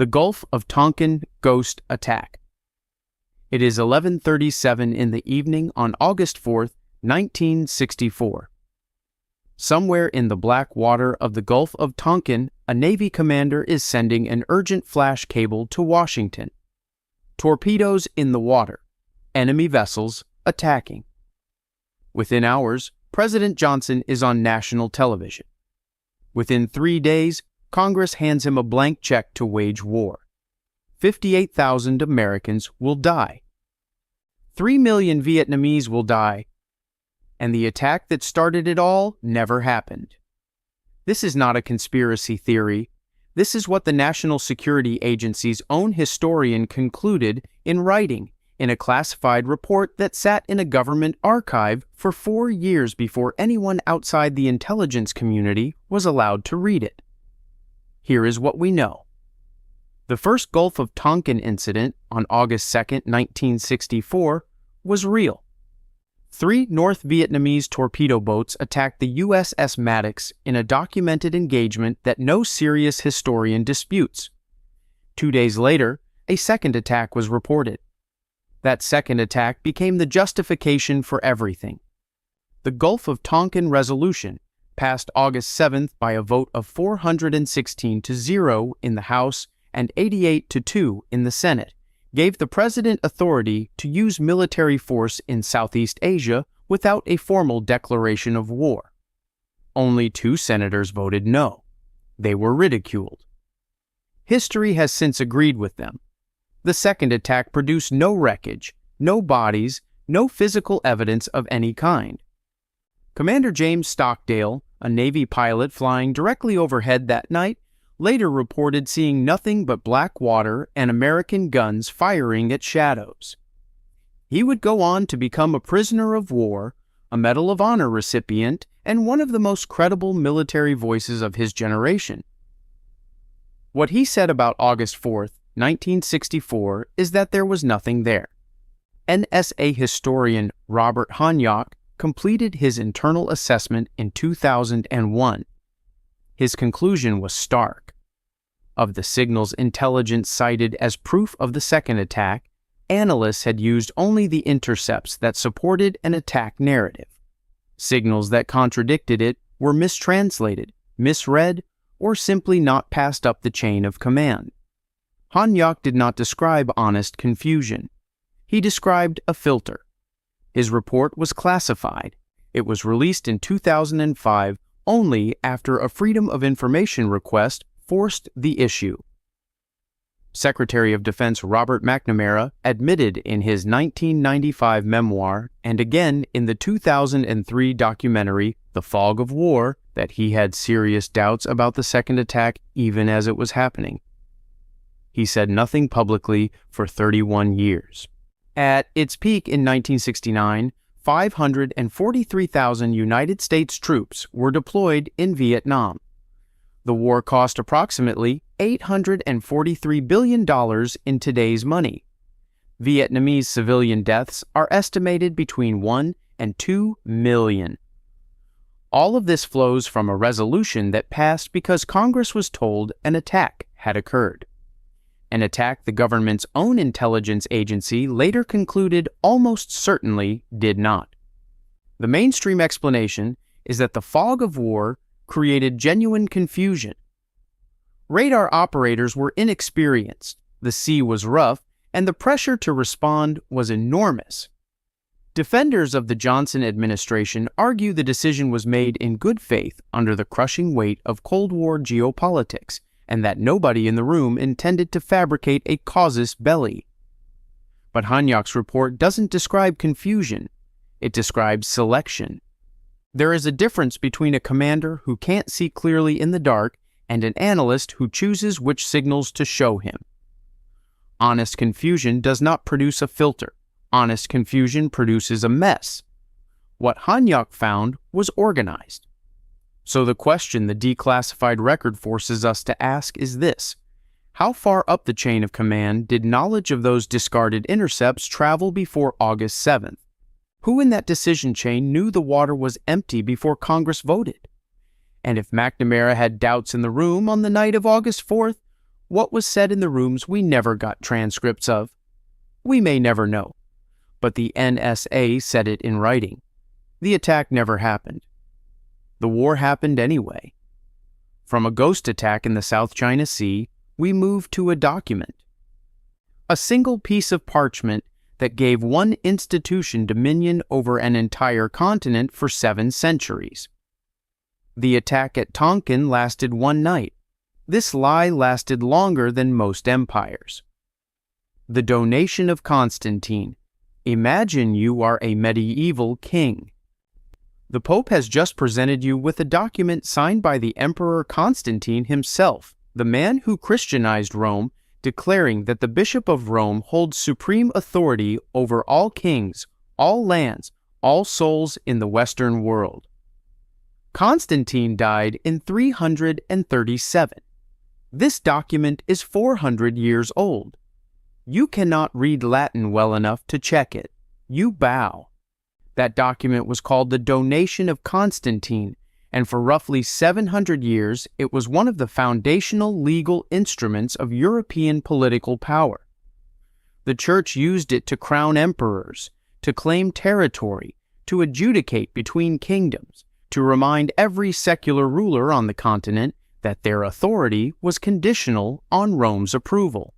The Gulf of Tonkin Ghost Attack. It is 11:37 in the evening on August 4th, 1964. Somewhere in the black water of the Gulf of Tonkin, a Navy commander is sending an urgent flash cable to Washington. Torpedoes in the water. Enemy vessels attacking. Within hours, President Johnson is on national television. Within 3 days, Congress hands him a blank check to wage war. 58,000 Americans will die. 3 million Vietnamese will die. And the attack that started it all never happened. This is not a conspiracy theory. This is what the National Security Agency's own historian concluded in writing in a classified report that sat in a government archive for 4 years before anyone outside the intelligence community was allowed to read it. Here is what we know. The first Gulf of Tonkin incident on August 2, 1964, was real. 3 North Vietnamese torpedo boats attacked the USS Maddox in a documented engagement that no serious historian disputes. 2 days later, a second attack was reported. That second attack became the justification for everything. The Gulf of Tonkin Resolution, passed August 7th by a vote of 416-0 in the House and 88-2 in the Senate, gave the President authority to use military force in Southeast Asia without a formal declaration of war. Only 2 senators voted no. They were ridiculed. History has since agreed with them. The second attack produced no wreckage, no bodies, no physical evidence of any kind. Commander James Stockdale, a Navy pilot flying directly overhead that night, later reported seeing nothing but black water and American guns firing at shadows. He would go on to become a prisoner of war, a Medal of Honor recipient, and one of the most credible military voices of his generation. What he said about August 4th, 1964, is that there was nothing there. NSA historian Robert Hanyak completed his internal assessment in 2001. His conclusion was stark. Of the signals intelligence cited as proof of the second attack, analysts had used only the intercepts that supported an attack narrative. Signals that contradicted it were mistranslated, misread, or simply not passed up the chain of command. Hanyak did not describe honest confusion. He described a filter. His report was classified. It was released in 2005 only after a Freedom of Information request forced the issue. Secretary of Defense Robert McNamara admitted in his 1995 memoir and again in the 2003 documentary The Fog of War that he had serious doubts about the second attack even as it was happening. He said nothing publicly for 31 years. At its peak in 1969, 543,000 United States troops were deployed in Vietnam. The war cost approximately $843 billion in today's money. Vietnamese civilian deaths are estimated between 1 and 2 million. All of this flows from a resolution that passed because Congress was told an attack had occurred. An attack the government's own intelligence agency later concluded almost certainly did not. The mainstream explanation is that the fog of war created genuine confusion. Radar operators were inexperienced, the sea was rough, and the pressure to respond was enormous. Defenders of the Johnson administration argue the decision was made in good faith under the crushing weight of Cold War geopolitics, and that nobody in the room intended to fabricate a casus belli. But Hanyak's report doesn't describe confusion. It describes selection. There is a difference between a commander who can't see clearly in the dark and an analyst who chooses which signals to show him. Honest confusion does not produce a filter. Honest confusion produces a mess. What Hanyak found was organized. So the question the declassified record forces us to ask is this: how far up the chain of command did knowledge of those discarded intercepts travel before August 7th? Who in that decision chain knew the water was empty before Congress voted? And if McNamara had doubts in the room on the night of August 4th, What was said in the rooms we never got transcripts of. We may never know, but the NSA said it in writing. The attack never happened. The war happened anyway. From a ghost attack in the South China Sea, we moved to a document. A single piece of parchment that gave one institution dominion over an entire continent for 7 centuries. The attack at Tonkin lasted 1 night. This lie lasted longer than most empires. The donation of Constantine. Imagine you are a medieval king. The Pope has just presented you with a document signed by the Emperor Constantine himself, the man who Christianized Rome, declaring that the Bishop of Rome holds supreme authority over all kings, all lands, all souls in the Western world. Constantine died in 337. This document is 400 years old. You cannot read Latin well enough to check it. You bow. That document was called the Donation of Constantine, and for roughly 700 years it was one of the foundational legal instruments of European political power. The Church used it to crown emperors, to claim territory, to adjudicate between kingdoms, to remind every secular ruler on the continent that their authority was conditional on Rome's approval.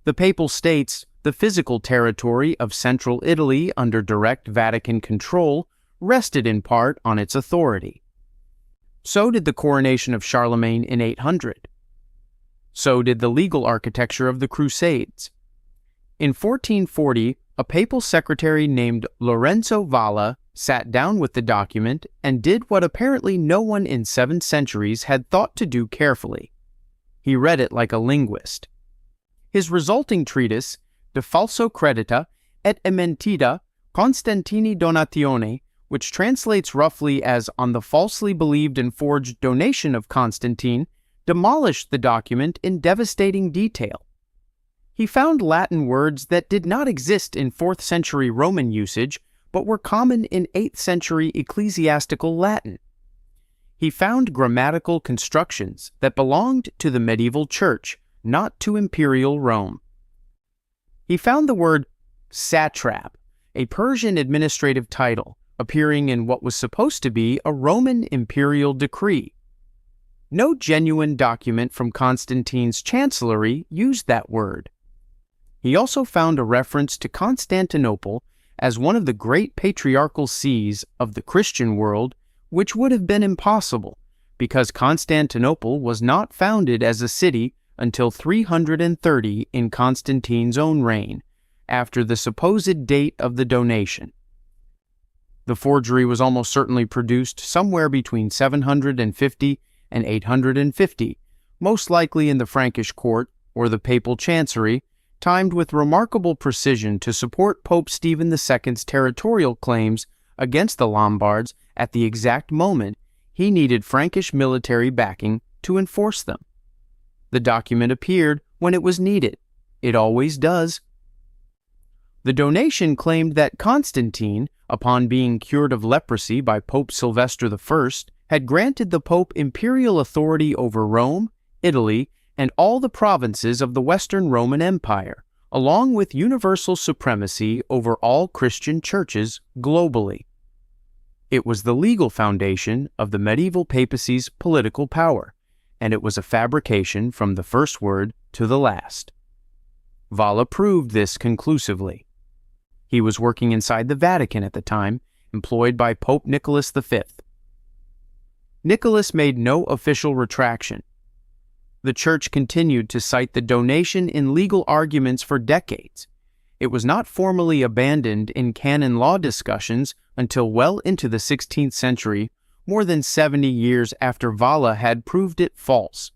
The Papal States, the physical territory of central Italy under direct Vatican control, rested in part on its authority. So did the coronation of Charlemagne in 800. So did the legal architecture of the Crusades. In 1440, a papal secretary named Lorenzo Valla sat down with the document and did what apparently no one in 7 centuries had thought to do carefully. He read it like a linguist. His resulting treatise, De Falso Credita et Ementita Constantini Donatione, which translates roughly as On the Falsely Believed and Forged Donation of Constantine, demolished the document in devastating detail. He found Latin words that did not exist in 4th century Roman usage, but were common in 8th century ecclesiastical Latin. He found grammatical constructions that belonged to the medieval church, not to imperial Rome. He found the word satrap, a Persian administrative title, appearing in what was supposed to be a Roman imperial decree. No genuine document from Constantine's chancellery used that word. He also found a reference to Constantinople as one of the great patriarchal sees of the Christian world, which would have been impossible, because Constantinople was not founded as a city until 330 in Constantine's own reign, after the supposed date of the donation. The forgery was almost certainly produced somewhere between 750 and 850, most likely in the Frankish court or the papal chancery, timed with remarkable precision to support Pope Stephen II's territorial claims against the Lombards at the exact moment he needed Frankish military backing to enforce them. The document appeared when it was needed. It always does. The donation claimed that Constantine, upon being cured of leprosy by Pope Sylvester I, had granted the Pope imperial authority over Rome, Italy, and all the provinces of the Western Roman Empire, along with universal supremacy over all Christian churches globally. It was the legal foundation of the medieval papacy's political power, and it was a fabrication from the first word to the last. Valla proved this conclusively. He was working inside the Vatican at the time, employed by Pope Nicholas V. Nicholas made no official retraction. The Church continued to cite the donation in legal arguments for decades. It was not formally abandoned in canon law discussions until well into the 16th century, more than 70 years after Valla had proved it false.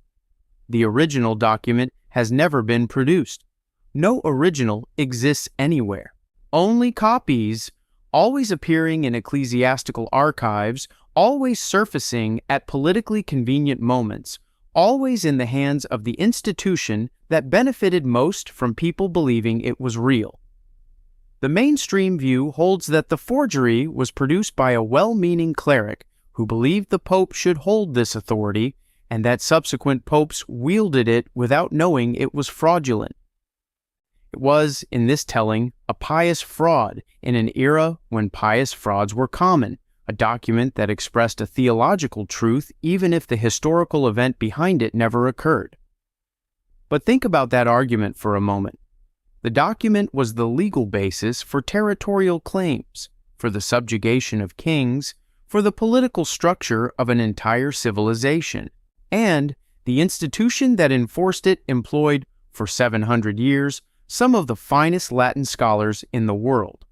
The original document has never been produced. No original exists anywhere. Only copies, always appearing in ecclesiastical archives, always surfacing at politically convenient moments, always in the hands of the institution that benefited most from people believing it was real. The mainstream view holds that the forgery was produced by a well-meaning cleric who believed the Pope should hold this authority and that subsequent popes wielded it without knowing it was fraudulent. It was, in this telling, a pious fraud in an era when pious frauds were common, a document that expressed a theological truth even if the historical event behind it never occurred. But think about that argument for a moment. The document was the legal basis for territorial claims, for the subjugation of kings, for the political structure of an entire civilization, and the institution that enforced it employed, for 700 years, some of the finest Latin scholars in the world.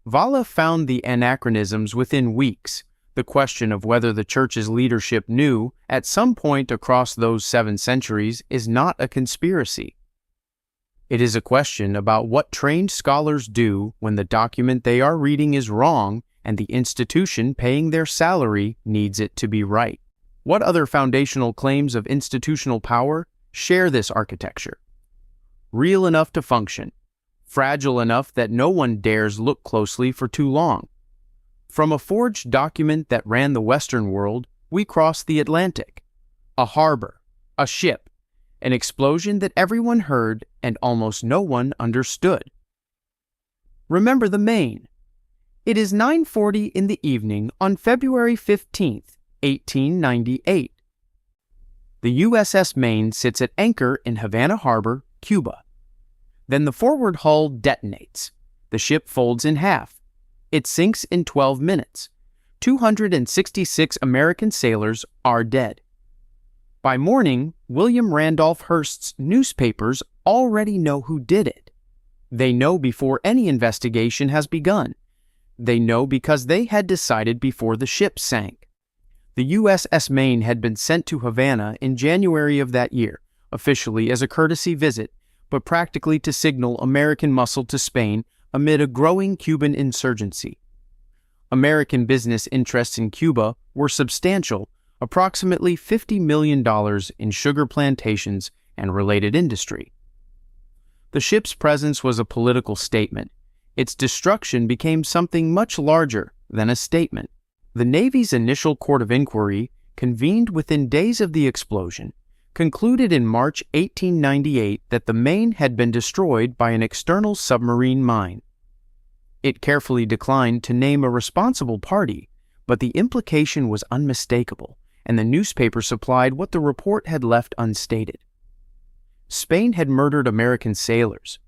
Valla found the anachronisms within weeks. The question of whether the Church's leadership knew, at some point across those 7 centuries, is not a conspiracy. It is a question about what trained scholars do when the document they are reading is wrong and the institution paying their salary needs it to be right. What other foundational claims of institutional power share this architecture? Real enough to function, fragile enough that no one dares look closely for too long. From a forged document that ran the Western world, we crossed the Atlantic. A harbor, a ship, an explosion that everyone heard and almost no one understood. Remember the Maine. It is 9:40 in the evening on February 15th, 1898. The USS Maine sits at anchor in Havana Harbor, Cuba. Then the forward hull detonates. The ship folds in half. It sinks in 12 minutes. 266 American sailors are dead. By morning, William Randolph Hearst's newspapers already know who did it. They know before any investigation has begun. They know because they had decided before the ship sank. The USS Maine had been sent to Havana in January of that year, officially as a courtesy visit, but practically to signal American muscle to Spain amid a growing Cuban insurgency. American business interests in Cuba were substantial, approximately $50 million in sugar plantations and related industry. The ship's presence was a political statement. Its destruction became something much larger than a statement. The Navy's initial court of inquiry, convened within days of the explosion, concluded in March 1898 that the Maine had been destroyed by an external submarine mine. It carefully declined to name a responsible party, but the implication was unmistakable, and the newspaper supplied what the report had left unstated. Spain had murdered American sailors.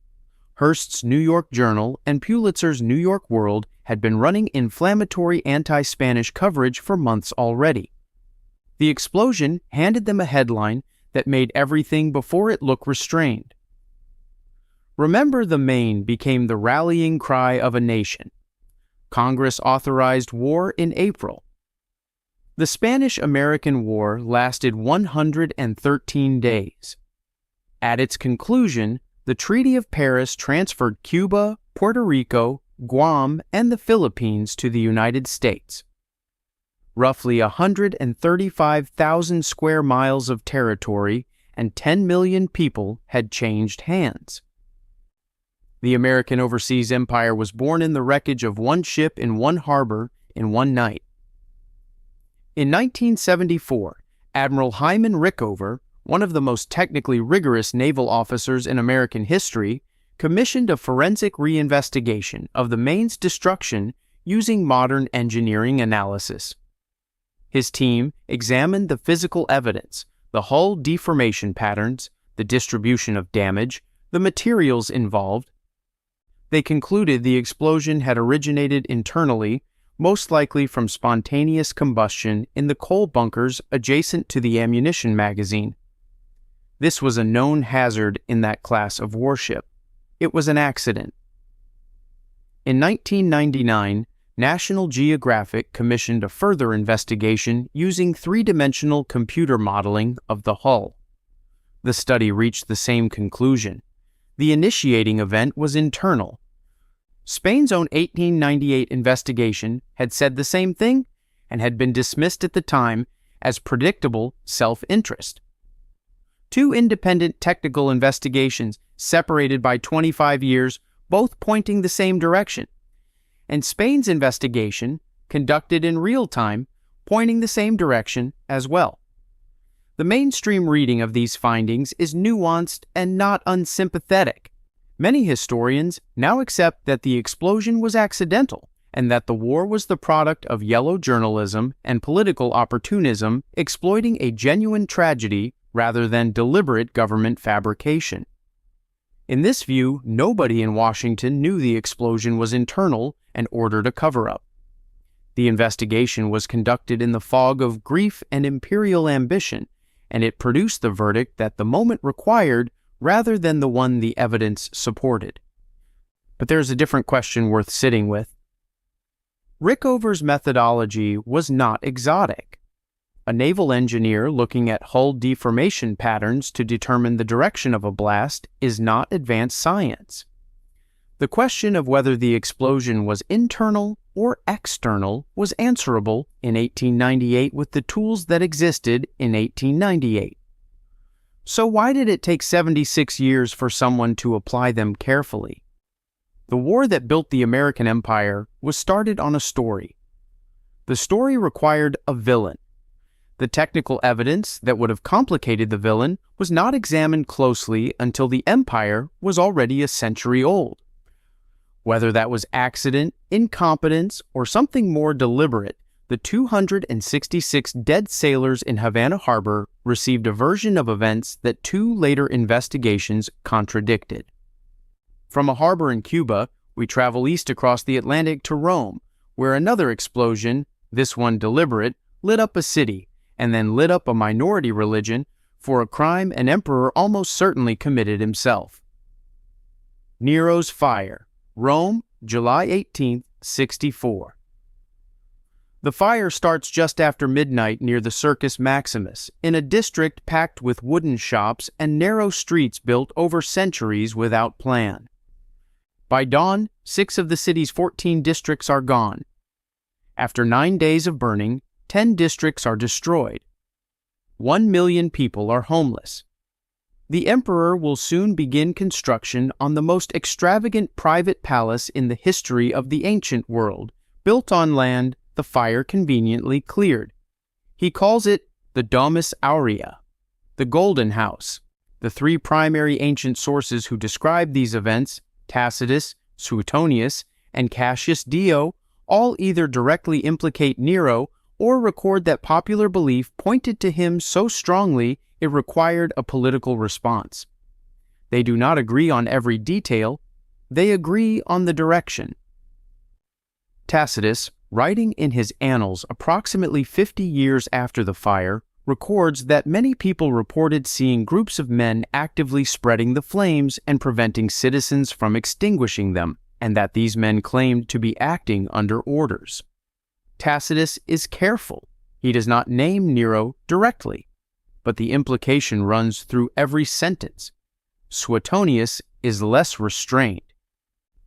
Hearst's New York Journal and Pulitzer's New York World had been running inflammatory anti-Spanish coverage for months already. The explosion handed them a headline that made everything before it look restrained. Remember the Maine became the rallying cry of a nation. Congress authorized war in April. The Spanish-American War lasted 113 days. At its conclusion, the Treaty of Paris transferred Cuba, Puerto Rico, Guam, and the Philippines to the United States. Roughly 135,000 square miles of territory and 10 million people had changed hands. The American overseas empire was born in the wreckage of one ship in one harbor in one night. In 1974, Admiral Hyman Rickover, one of the most technically rigorous naval officers in American history, commissioned a forensic reinvestigation of the Maine's destruction using modern engineering analysis. His team examined the physical evidence, the hull deformation patterns, the distribution of damage, the materials involved. They concluded the explosion had originated internally, most likely from spontaneous combustion in the coal bunkers adjacent to the ammunition magazine. This was a known hazard in that class of warship. It was an accident. In 1999, National Geographic commissioned a further investigation using three-dimensional computer modeling of the hull. The study reached the same conclusion. The initiating event was internal. Spain's own 1898 investigation had said the same thing and had been dismissed at the time as predictable self-interest. Two independent technical investigations separated by 25 years, both pointing the same direction, and Spain's investigation, conducted in real time, pointing the same direction as well. The mainstream reading of these findings is nuanced and not unsympathetic. Many historians now accept that the explosion was accidental and that the war was the product of yellow journalism and political opportunism exploiting a genuine tragedy rather than deliberate government fabrication. In this view, nobody in Washington knew the explosion was internal and ordered a cover-up. The investigation was conducted in the fog of grief and imperial ambition, and it produced the verdict that the moment required rather than the one the evidence supported. But there's a different question worth sitting with. Rickover's methodology was not exotic. A naval engineer looking at hull deformation patterns to determine the direction of a blast is not advanced science. The question of whether the explosion was internal or external was answerable in 1898 with the tools that existed in 1898. So why did it take 76 years for someone to apply them carefully? The war that built the American empire was started on a story. The story required a villain. The technical evidence that would have complicated the villain was not examined closely until the empire was already a century old. Whether that was accident, incompetence, or something more deliberate, the 266 dead sailors in Havana Harbor received a version of events that 2 later investigations contradicted. From a harbor in Cuba, we travel east across the Atlantic to Rome, where another explosion, this one deliberate, lit up a city, and then lit up a minority religion for a crime an emperor almost certainly committed himself. Nero's Fire, Rome, July 18, 64. The fire starts just after midnight near the Circus Maximus, in a district packed with wooden shops and narrow streets built over centuries without plan. By dawn, 6 of the city's 14 districts are gone. After 9 days of burning, 10 districts are destroyed. 1 million people are homeless. The emperor will soon begin construction on the most extravagant private palace in the history of the ancient world, built on land the fire conveniently cleared. He calls it the Domus Aurea, the Golden House. The 3 primary ancient sources who describe these events, Tacitus, Suetonius, and Cassius Dio, all either directly implicate Nero or record that popular belief pointed to him so strongly it required a political response. They do not agree on every detail, they agree on the direction. Tacitus, writing in his Annals approximately 50 years after the fire, records that many people reported seeing groups of men actively spreading the flames and preventing citizens from extinguishing them, and that these men claimed to be acting under orders. Tacitus is careful. He does not name Nero directly, but the implication runs through every sentence. Suetonius is less restrained.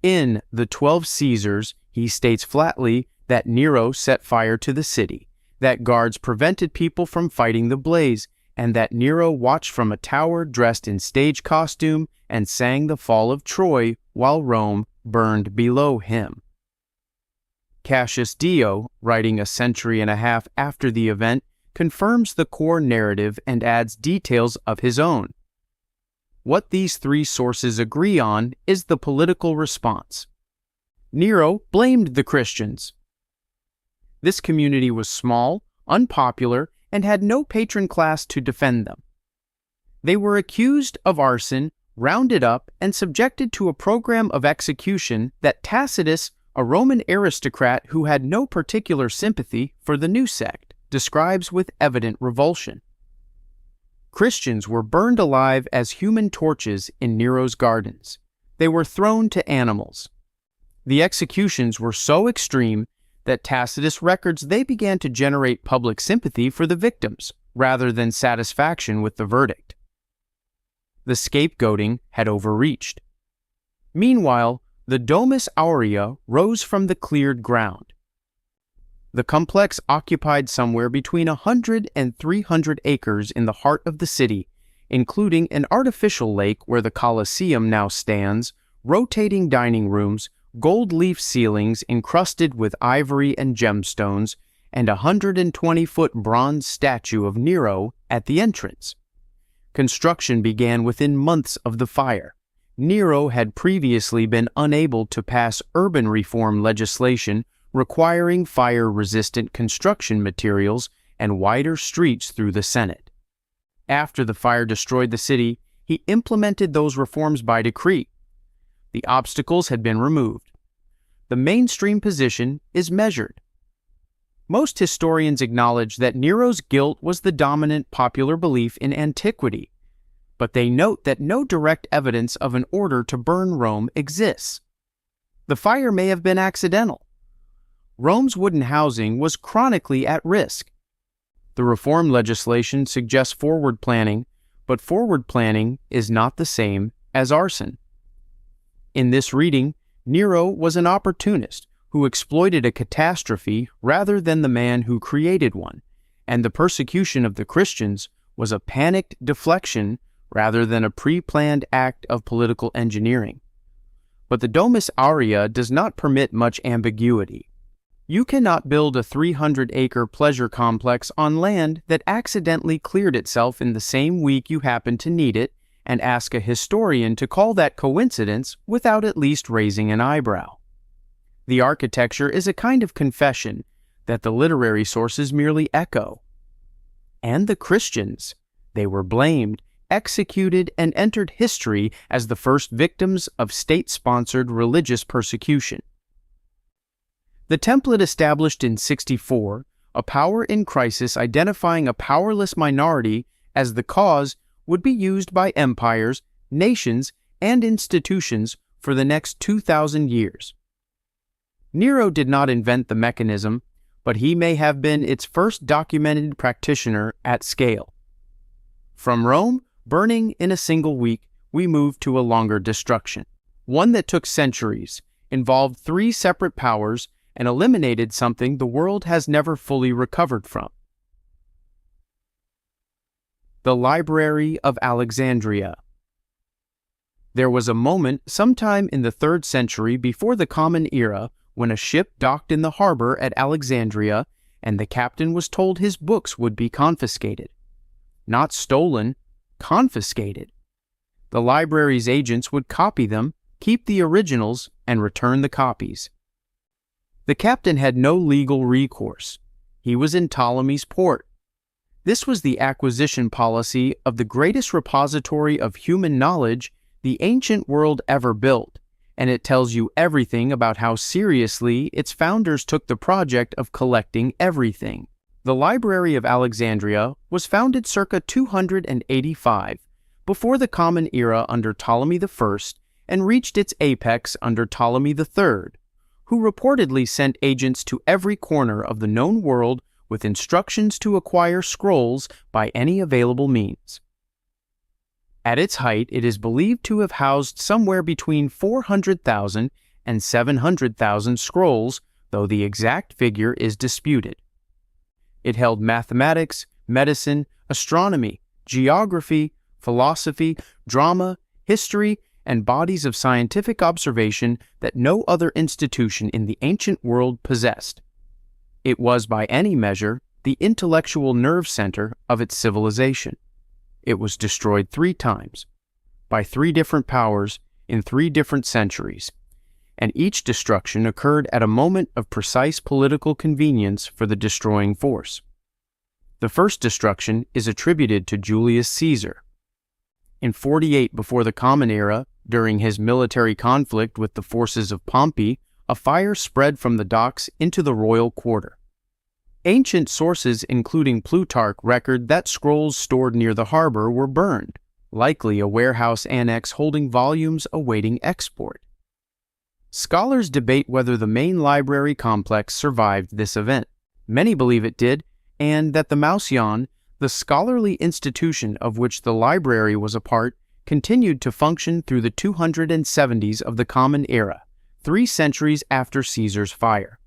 In The 12 Caesars, he states flatly that Nero set fire to the city, that guards prevented people from fighting the blaze, and that Nero watched from a tower dressed in stage costume and sang the fall of Troy while Rome burned below him. Cassius Dio, writing a century and a half after the event, confirms the core narrative and adds details of his own. What these 3 sources agree on is the political response. Nero blamed the Christians. This community was small, unpopular, and had no patron class to defend them. They were accused of arson, rounded up, and subjected to a program of execution that Tacitus, a Roman aristocrat who had no particular sympathy for the new sect, describes with evident revulsion. Christians were burned alive as human torches in Nero's gardens. They were thrown to animals. The executions were so extreme that Tacitus records they began to generate public sympathy for the victims, rather than satisfaction with the verdict. The scapegoating had overreached. Meanwhile, the Domus Aurea rose from the cleared ground. The complex occupied somewhere between 100 and 300 acres in the heart of the city, including an artificial lake where the Colosseum now stands, rotating dining rooms, gold leaf ceilings encrusted with ivory and gemstones, and a 120-foot bronze statue of Nero at the entrance. Construction began within months of the fire. Nero had previously been unable to pass urban reform legislation requiring fire-resistant construction materials and wider streets through the Senate. After the fire destroyed the city, he implemented those reforms by decree. The obstacles had been removed. The mainstream position is measured. Most historians acknowledge that Nero's guilt was the dominant popular belief in antiquity, but they note that no direct evidence of an order to burn Rome exists. The fire may have been accidental. Rome's wooden housing was chronically at risk. The reform legislation suggests forward planning, but forward planning is not the same as arson. In this reading, Nero was an opportunist who exploited a catastrophe rather than the man who created one, and the persecution of the Christians was a panicked deflection rather than a pre-planned act of political engineering. But the Domus Aurea does not permit much ambiguity. You cannot build a 300-acre pleasure complex on land that accidentally cleared itself in the same week you happen to need it and ask a historian to call that coincidence without at least raising an eyebrow. The architecture is a kind of confession that the literary sources merely echo. And the Christians, they were blamed, executed, and entered history as the first victims of state-sponsored religious persecution. The template established in 64, a power in crisis identifying a powerless minority as the cause, would be used by empires, nations, and institutions for the next 2,000 years. Nero did not invent the mechanism, but he may have been its first documented practitioner at scale. From Rome, burning in a single week, we move to a longer destruction, one that took centuries, involved 3 separate powers, and eliminated something the world has never fully recovered from. The Library of Alexandria. There was a moment sometime in the 3rd century before the Common Era when a ship docked in the harbor at Alexandria and the captain was told his books would be confiscated. Not stolen, confiscated. The library's agents would copy them, keep the originals, and return the copies. The captain had no legal recourse. He was in Ptolemy's port. This was the acquisition policy of the greatest repository of human knowledge the ancient world ever built, and it tells you everything about how seriously its founders took the project of collecting everything. The Library of Alexandria was founded circa 285, before the Common Era under Ptolemy I, and reached its apex under Ptolemy III, who reportedly sent agents to every corner of the known world with instructions to acquire scrolls by any available means. At its height, it is believed to have housed somewhere between 400,000 and 700,000 scrolls, though the exact figure is disputed. It held mathematics, medicine, astronomy, geography, philosophy, drama, history, and bodies of scientific observation that no other institution in the ancient world possessed. It was, by any measure, the intellectual nerve center of its civilization. It was destroyed 3 times, by 3 different powers in 3 different centuries, and each destruction occurred at a moment of precise political convenience for the destroying force. The first destruction is attributed to Julius Caesar. In 48 before the Common Era, during his military conflict with the forces of Pompey, a fire spread from the docks into the royal quarter. Ancient sources, including Plutarch, record that scrolls stored near the harbor were burned, likely a warehouse annex holding volumes awaiting export. Scholars debate whether the main library complex survived this event. Many believe it did, and that the Mouseion, the scholarly institution of which the library was a part, continued to function through the 270s of the Common Era, 3 centuries after Caesar's fire.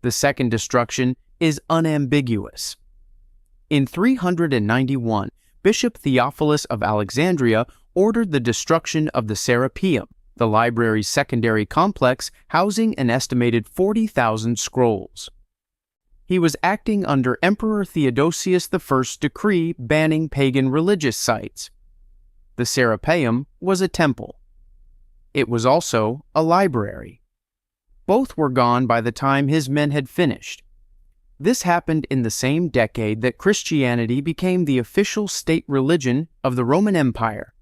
The second destruction is unambiguous. In 391, Bishop Theophilus of Alexandria ordered the destruction of the Serapeum, the library's secondary complex housing an estimated 40,000 scrolls. He was acting under Emperor Theodosius I's decree banning pagan religious sites. The Serapeum was a temple. It was also a library. Both were gone by the time his men had finished. This happened in the same decade that Christianity became the official state religion of the Roman Empire.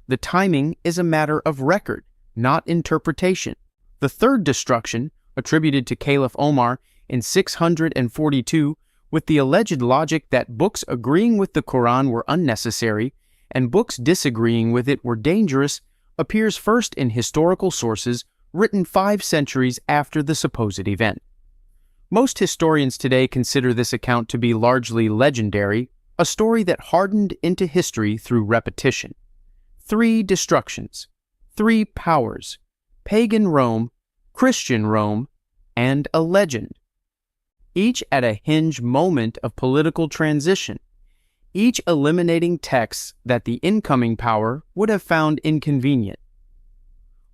The timing is a matter of record, not interpretation. The third destruction, attributed to Caliph Omar in 642, with the alleged logic that books agreeing with the Quran were unnecessary and books disagreeing with it were dangerous, appears first in historical sources written 5 centuries after the supposed event. Most historians today consider this account to be largely legendary, a story that hardened into history through repetition. 3 destructions, 3 powers, pagan Rome, Christian Rome, and a legend. Each at a hinge moment of political transition, each eliminating texts that the incoming power would have found inconvenient.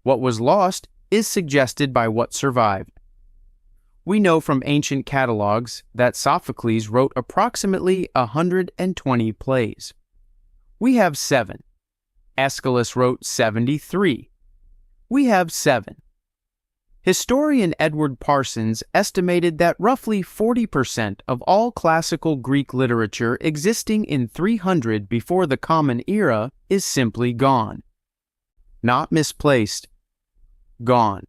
What was lost is suggested by what survived. We know from ancient catalogs that Sophocles wrote approximately 120 plays. We have 7. Aeschylus wrote 73. We have 7. Historian Edward Parsons estimated that roughly 40% of all classical Greek literature existing in 300 before the Common Era is simply gone. Not misplaced, gone.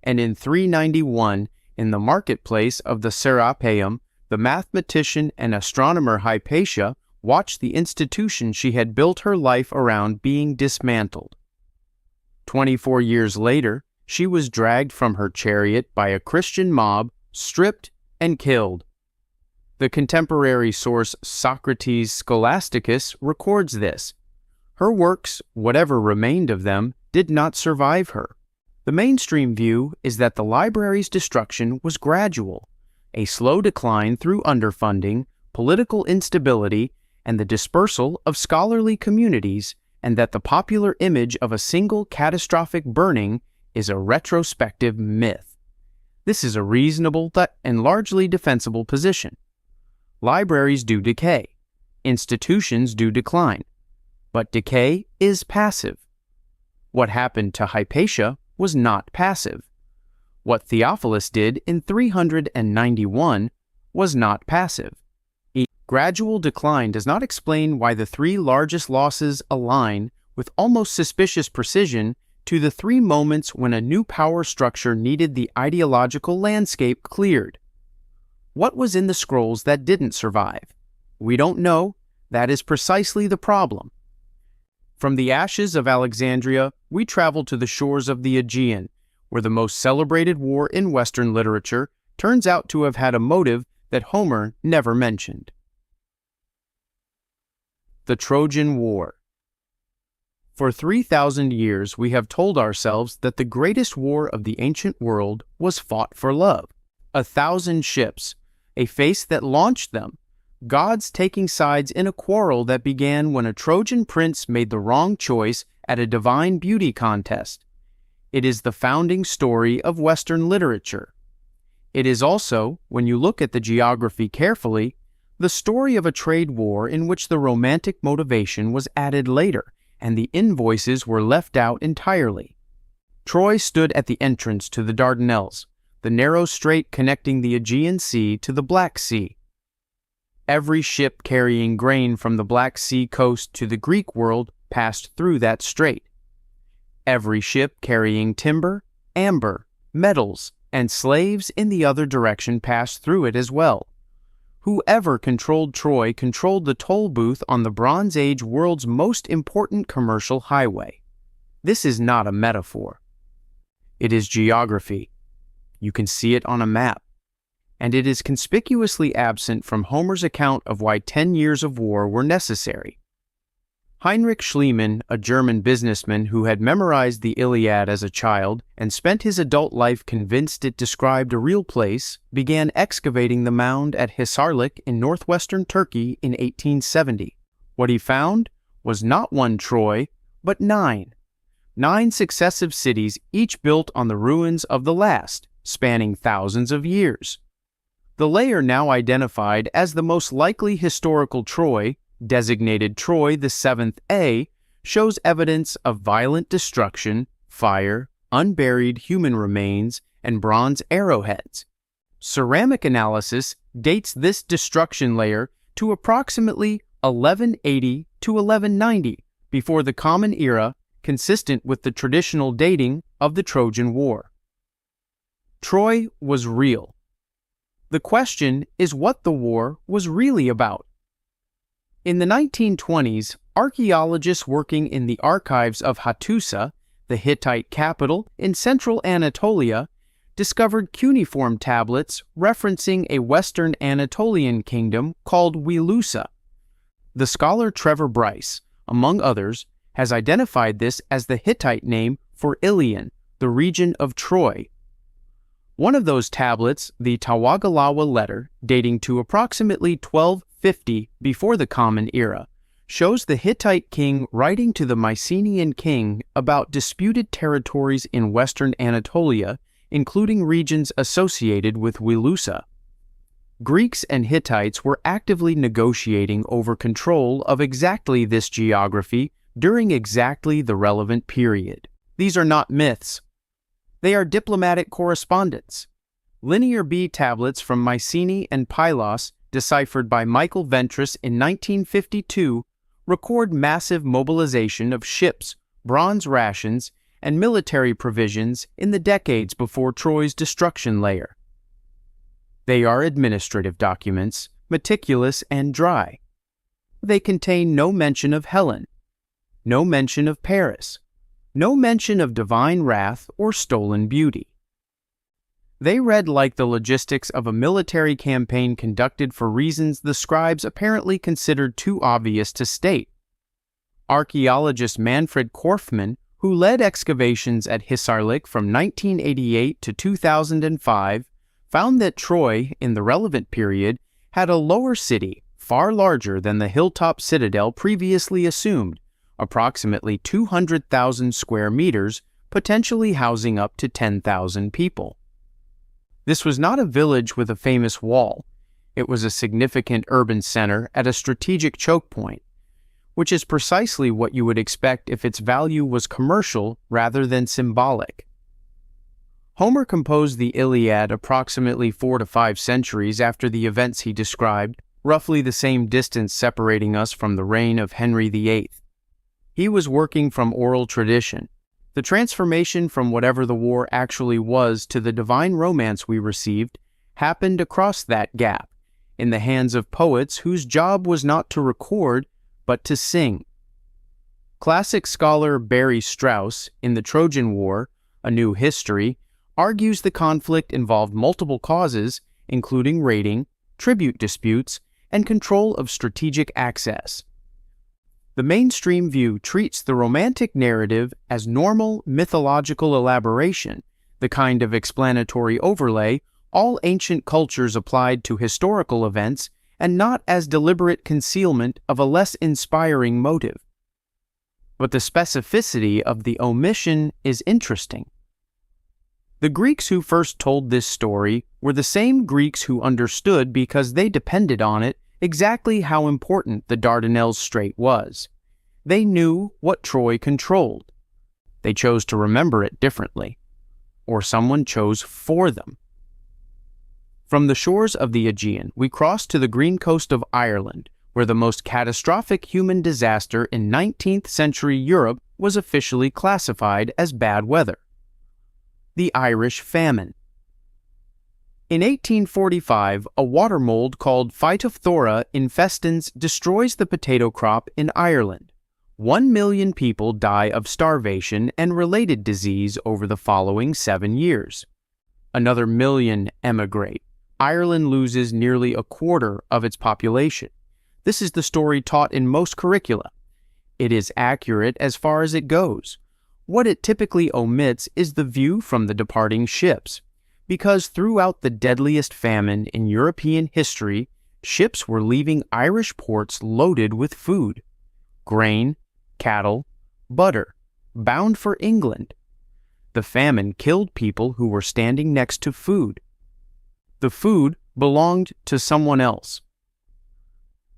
And in 391, in the marketplace of the Serapeum, the mathematician and astronomer Hypatia watched the institution she had built her life around being dismantled. 24 years later, she was dragged from her chariot by a Christian mob, stripped and killed. The contemporary source Socrates Scholasticus records this. Her works, whatever remained of them, did not survive her. The mainstream view is that the library's destruction was gradual, a slow decline through underfunding, political instability, and the dispersal of scholarly communities, and that the popular image of a single catastrophic burning is a retrospective myth. This is a reasonable and largely defensible position. Libraries do decay. Institutions do decline. But decay is passive. What happened to Hypatia was not passive. What Theophilus did in 391 was not passive. Gradual decline does not explain why the 3 largest losses align with almost suspicious precision to the 3 moments when a new power structure needed the ideological landscape cleared. What was in the scrolls that didn't survive? We don't know. That is precisely the problem. From the ashes of Alexandria, we travel to the shores of the Aegean, where the most celebrated war in Western literature turns out to have had a motive that Homer never mentioned. The Trojan War. For 3,000 years, we have told ourselves that the greatest war of the ancient world was fought for love. 1,000 ships, a face that launched them, gods taking sides in a quarrel that began when a Trojan prince made the wrong choice at a divine beauty contest. It is the founding story of Western literature. It is also, when you look at the geography carefully, the story of a trade war in which the romantic motivation was added later and the invoices were left out entirely. Troy stood at the entrance to the Dardanelles, the narrow strait connecting the Aegean Sea to the Black Sea. Every ship carrying grain from the Black Sea coast to the Greek world passed through that strait. Every ship carrying timber, amber, metals, and slaves in the other direction passed through it as well. Whoever controlled Troy controlled the toll booth on the Bronze Age world's most important commercial highway. This is not a metaphor. It is geography. You can see it on a map. And it is conspicuously absent from Homer's account of why 10 years of war were necessary. Heinrich Schliemann, a German businessman who had memorized the Iliad as a child and spent his adult life convinced it described a real place, began excavating the mound at Hisarlik in northwestern Turkey in 1870. What he found was not one Troy, but 9. 9 successive cities, each built on the ruins of the last, spanning thousands of years. The layer now identified as the most likely historical Troy, designated Troy the 7th A, shows evidence of violent destruction, fire, unburied human remains, and bronze arrowheads. Ceramic analysis dates this destruction layer to approximately 1180 to 1190 before the Common Era, consistent with the traditional dating of the Trojan War. Troy was real. The question is what the war was really about. In the 1920s, archaeologists working in the archives of Hattusa, the Hittite capital in central Anatolia, discovered cuneiform tablets referencing a western Anatolian kingdom called Wilusa. The scholar Trevor Bryce, among others, has identified this as the Hittite name for Ilion, the region of Troy. One of those tablets, the Tawagalawa letter, dating to approximately 1250 before the Common Era, shows the Hittite king writing to the Mycenaean king about disputed territories in western Anatolia, including regions associated with Wilusa. Greeks and Hittites were actively negotiating over control of exactly this geography during exactly the relevant period. These are not myths. They are diplomatic correspondence. Linear B tablets from Mycenae and Pylos, deciphered by Michael Ventris in 1952, record massive mobilization of ships, bronze rations, and military provisions in the decades before Troy's destruction layer. They are administrative documents, meticulous and dry. They contain no mention of Helen, no mention of Paris, no mention of divine wrath or stolen beauty. They read like the logistics of a military campaign conducted for reasons the scribes apparently considered too obvious to state. Archaeologist Manfred Korfmann, who led excavations at Hisarlik from 1988 to 2005, found that Troy, in the relevant period, had a lower city far larger than the hilltop citadel previously assumed, approximately 200,000 square meters, potentially housing up to 10,000 people. This was not a village with a famous wall. It was a significant urban center at a strategic choke point, which is precisely what you would expect if its value was commercial rather than symbolic. Homer composed the Iliad approximately 4 to 5 centuries after the events he described, roughly the same distance separating us from the reign of Henry VIII. He was working from oral tradition. The transformation from whatever the war actually was to the divine romance we received happened across that gap, in the hands of poets whose job was not to record, but to sing. Classic scholar Barry Strauss, in The Trojan War, A New History, argues the conflict involved multiple causes, including raiding, tribute disputes, and control of strategic access. The mainstream view treats the romantic narrative as normal mythological elaboration, the kind of explanatory overlay all ancient cultures applied to historical events, and not as deliberate concealment of a less inspiring motive. But the specificity of the omission is interesting. The Greeks who first told this story were the same Greeks who understood, because they depended on it, exactly how important the Dardanelles Strait was. They knew what Troy controlled. They chose to remember it differently, or someone chose for them. From the shores of the Aegean, we crossed to the green coast of Ireland, where the most catastrophic human disaster in 19th century Europe was officially classified as bad weather: the Irish famine. In 1845, a water mold called Phytophthora infestans destroys the potato crop in Ireland. 1 million people die of starvation and related disease over the following 7 years. Another million emigrate. Ireland loses nearly a quarter of its population. This is the story taught in most curricula. It is accurate as far as it goes. What it typically omits is the view from the departing ships, because throughout the deadliest famine in European history, ships were leaving Irish ports loaded with food: grain, cattle, butter, bound for England. The famine killed people who were standing next to food. The food, belonged to someone else.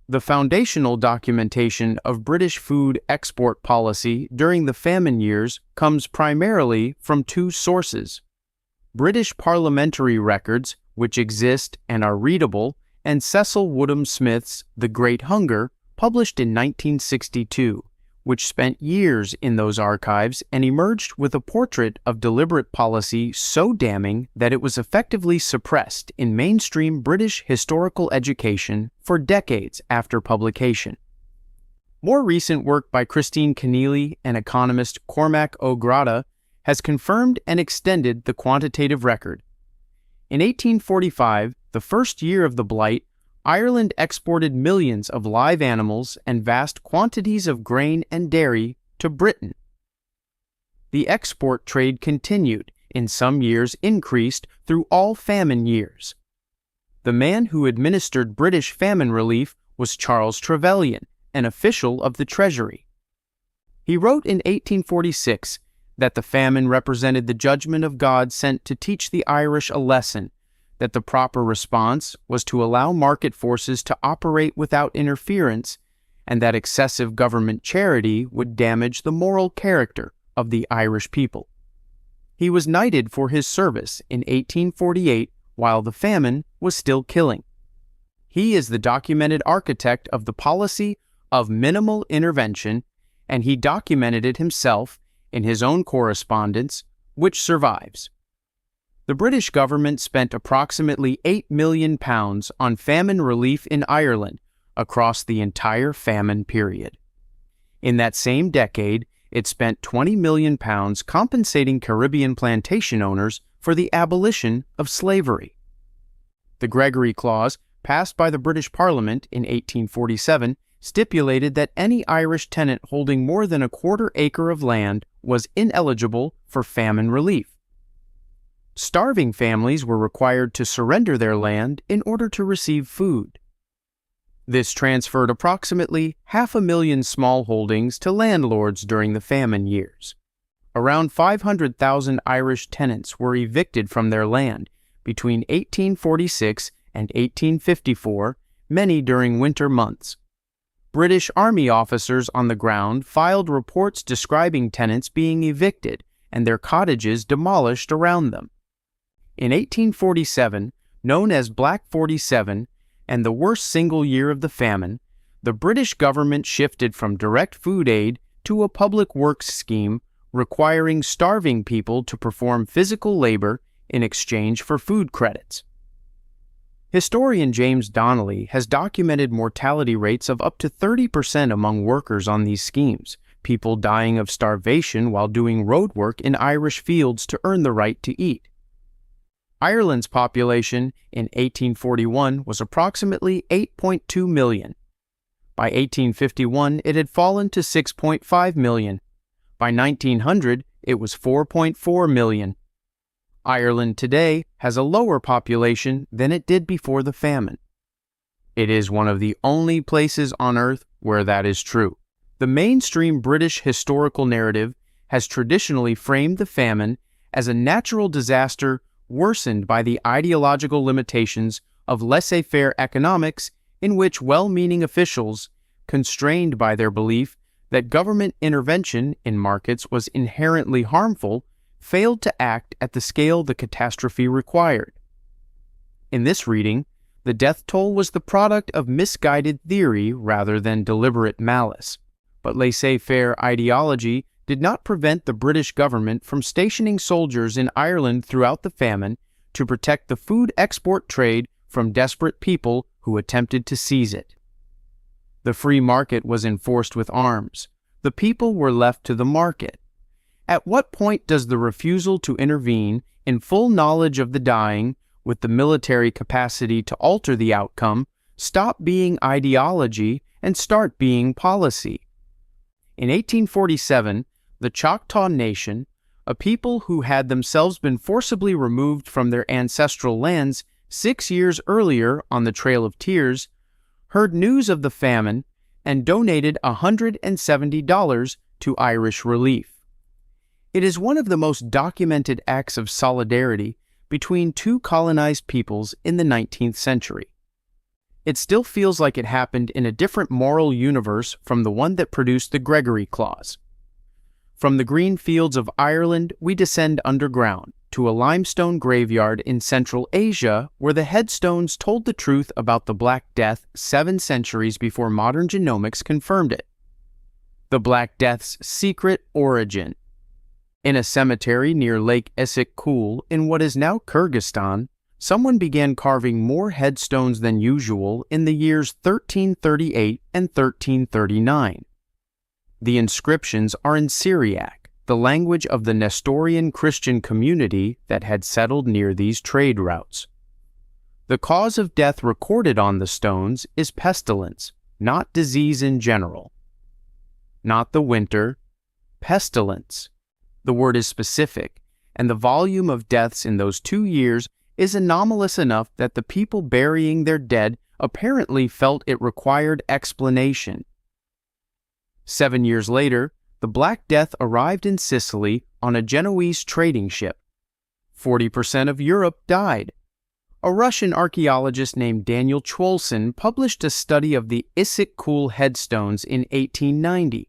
The foundational documentation of British food export policy during the famine years comes primarily from two sources: British parliamentary records, which exist and are readable, and Cecil Woodham Smith's The Great Hunger, published in 1962, which spent years in those archives and emerged with a portrait of deliberate policy so damning that it was effectively suppressed in mainstream British historical education for decades after publication. More recent work by Christine Keneally and economist Cormac O'Grada has confirmed and extended the quantitative record. In 1845, the first year of the Blight, Ireland exported millions of live animals and vast quantities of grain and dairy to Britain. The export trade continued, in some years increased through all famine years. The man who administered British famine relief was Charles Trevelyan, an official of the Treasury. He wrote in 1846 that the famine represented the judgment of God sent to teach the Irish a lesson, that the proper response was to allow market forces to operate without interference, and that excessive government charity would damage the moral character of the Irish people. He was knighted for his service in 1848 while the famine was still killing. He is the documented architect of the policy of minimal intervention, and he documented it himself in his own correspondence, which survives. The British government spent approximately £8 million on famine relief in Ireland across the entire famine period. In that same decade, it spent £20 million compensating Caribbean plantation owners for the abolition of slavery. The Gregory Clause, passed by the British Parliament in 1847, stipulated that any Irish tenant holding more than a quarter acre of land was ineligible for famine relief. Starving families were required to surrender their land in order to receive food. This transferred approximately 500,000 small holdings to landlords during the famine years. Around 500,000 Irish tenants were evicted from their land between 1846 and 1854, many during winter months. British Army officers on the ground filed reports describing tenants being evicted and their cottages demolished around them. In 1847, known as Black 47, and the worst single year of the famine, the British government shifted from direct food aid to a public works scheme requiring starving people to perform physical labor in exchange for food credits. Historian James Donnelly has documented mortality rates of up to 30% among workers on these schemes, people dying of starvation while doing road work in Irish fields to earn the right to eat. Ireland's population in 1841 was approximately 8.2 million. By 1851, it had fallen to 6.5 million. By 1900, it was 4.4 million. Ireland today has a lower population than it did before the famine. It is one of the only places on Earth where that is true. The mainstream British historical narrative has traditionally framed the famine as a natural disaster worsened by the ideological limitations of laissez-faire economics in which well-meaning officials, constrained by their belief that government intervention in markets was inherently harmful, failed to act at the scale the catastrophe required. In this reading, the death toll was the product of misguided theory rather than deliberate malice, but laissez-faire ideology did not prevent the British government from stationing soldiers in Ireland throughout the famine to protect the food export trade from desperate people who attempted to seize it. The free market was enforced with arms. The people were left to the market. At what point does the refusal to intervene in full knowledge of the dying, with the military capacity to alter the outcome, stop being ideology and start being policy? In 1847, the Choctaw Nation, a people who had themselves been forcibly removed from their ancestral lands 6 years earlier on the Trail of Tears, heard news of the famine and donated $170 to Irish relief. It is one of the most documented acts of solidarity between two colonized peoples in the 19th century. It still feels like it happened in a different moral universe from the one that produced the Gregory Clause. From the green fields of Ireland, we descend underground to a limestone graveyard in Central Asia where the headstones told the truth about the Black Death 7 centuries before modern genomics confirmed it. The Black Death's secret origin. In a cemetery near Lake Issyk-Kul in what is now Kyrgyzstan, someone began carving more headstones than usual in the years 1338 and 1339. The inscriptions are in Syriac, the language of the Nestorian Christian community that had settled near these trade routes. The cause of death recorded on the stones is pestilence, not disease in general. Not the winter, pestilence. The word is specific, and the volume of deaths in those 2 years is anomalous enough that the people burying their dead apparently felt it required explanation. 7 years later, the Black Death arrived in Sicily on a Genoese trading ship. 40% of Europe died. A Russian archaeologist named Daniel Chwolson published a study of the Issyk-Kul headstones in 1890.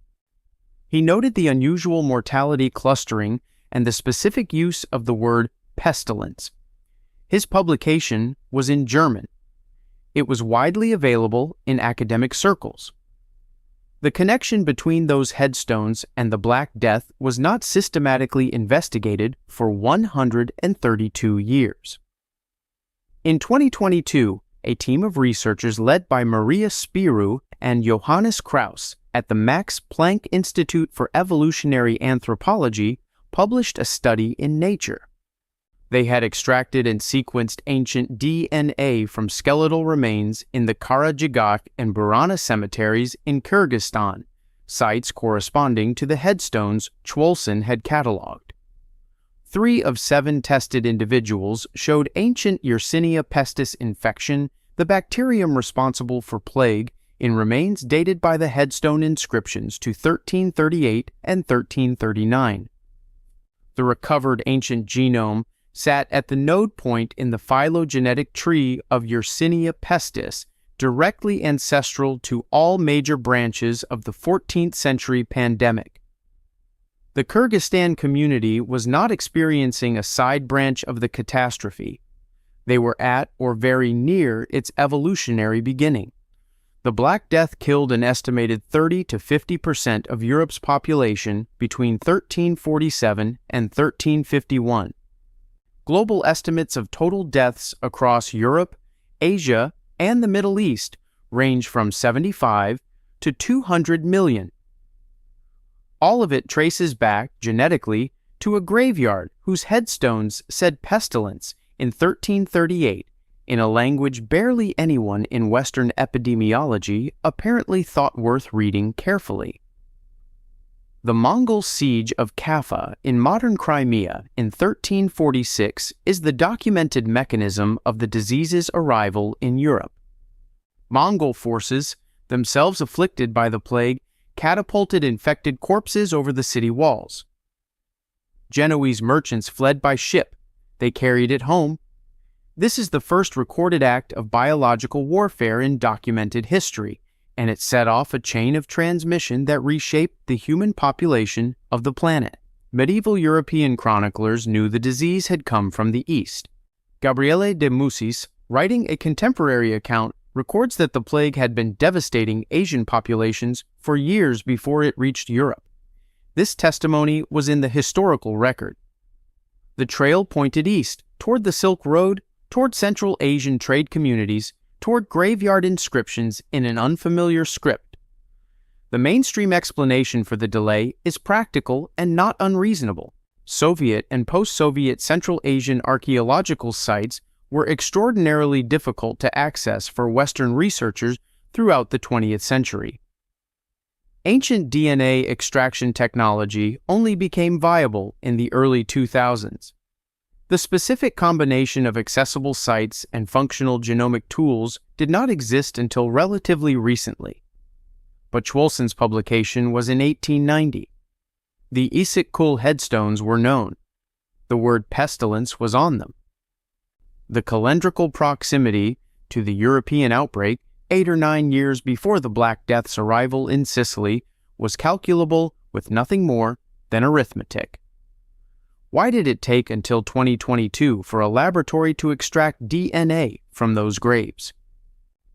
He noted the unusual mortality clustering and the specific use of the word pestilence. His publication was in German. It was widely available in academic circles. The connection between those headstones and the Black Death was not systematically investigated for 132 years. In 2022, a team of researchers led by Maria Spyrou and Johannes Kraus at the Max Planck Institute for Evolutionary Anthropology published a study in Nature. They had extracted and sequenced ancient DNA from skeletal remains in the Karajigak and Burana cemeteries in Kyrgyzstan, sites corresponding to the headstones Chwolson had cataloged. 3 of 7 tested individuals showed ancient Yersinia pestis infection, the bacterium responsible for plague, in remains dated by the headstone inscriptions to 1338 and 1339. The recovered ancient genome sat at the node point in the phylogenetic tree of Yersinia pestis, directly ancestral to all major branches of the 14th century pandemic. The Kyrgyzstan community was not experiencing a side branch of the catastrophe. They were at or very near its evolutionary beginning. The Black Death killed an estimated 30 to 50% of Europe's population between 1347 and 1351. Global estimates of total deaths across Europe, Asia, and the Middle East range from 75 to 200 million. All of it traces back, genetically, to a graveyard whose headstones said pestilence in 1338 in a language barely anyone in Western epidemiology apparently thought worth reading carefully. The Mongol siege of Kaffa in modern Crimea in 1346 is the documented mechanism of the disease's arrival in Europe. Mongol forces, themselves afflicted by the plague, catapulted infected corpses over the city walls. Genoese merchants fled by ship. They carried it home. This is the first recorded act of biological warfare in documented history, and it set off a chain of transmission that reshaped the human population of the planet. Medieval European chroniclers knew the disease had come from the east. Gabriele de Mussis, writing a contemporary account, records that the plague had been devastating Asian populations for years before it reached Europe. This testimony was in the historical record. The trail pointed east, toward the Silk Road, toward Central Asian trade communities, toward graveyard inscriptions in an unfamiliar script. The mainstream explanation for the delay is practical and not unreasonable. Soviet and post-Soviet Central Asian archaeological sites were extraordinarily difficult to access for Western researchers throughout the 20th century. Ancient DNA extraction technology only became viable in the early 2000s. The specific combination of accessible sites and functional genomic tools did not exist until relatively recently. But Chwolson's publication was in 1890. The Issyk-Kul headstones were known. The word pestilence was on them. The calendrical proximity to the European outbreak, 8 or 9 years before the Black Death's arrival in Sicily, was calculable with nothing more than arithmetic. Why did it take until 2022 for a laboratory to extract DNA from those graves?